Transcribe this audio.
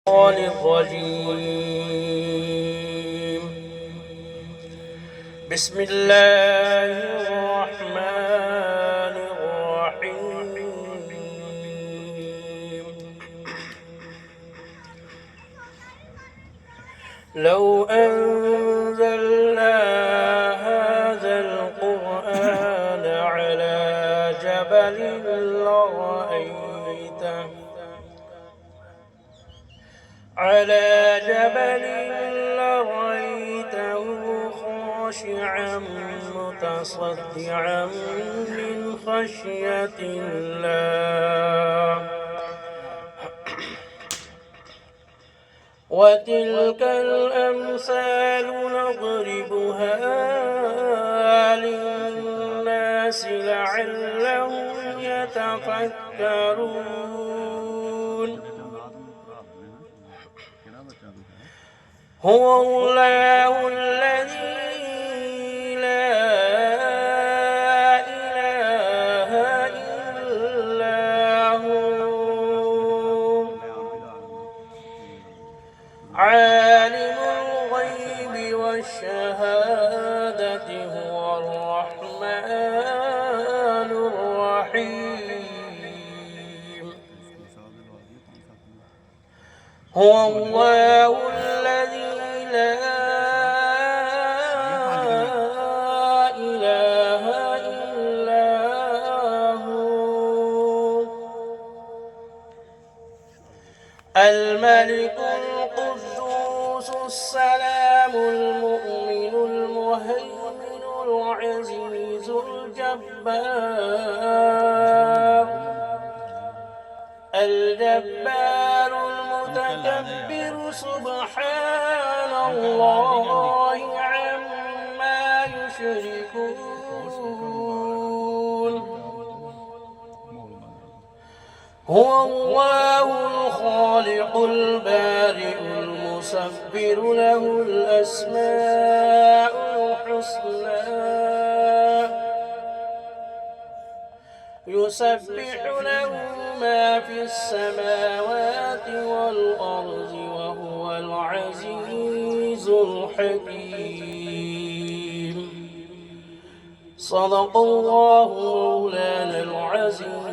الرجيم. بسم الله الرحمن الرحيم. لو أنزلنا هذا القرآن على جبل لرأيته خاشعا متصدعا من خشية الله. وتلك الأمثال نضربها للناس لعلهم يتفكرون. هو الله الذي لا إله إلا هو عالم الغيب والشهادة هو الرحمن الرحيم. هو الله الذي لا إله إلا هو الملك القدوس السلام المؤمن المهيمن العزيز الجبار المتكبر سبحان الله عما يشركون. هو الله الخالق البارئ المصور له الأسماء الحسنى يسبح له ما في السماوات والأرض وهو العزيز الحكيم. صدق الله مولانا العظيم.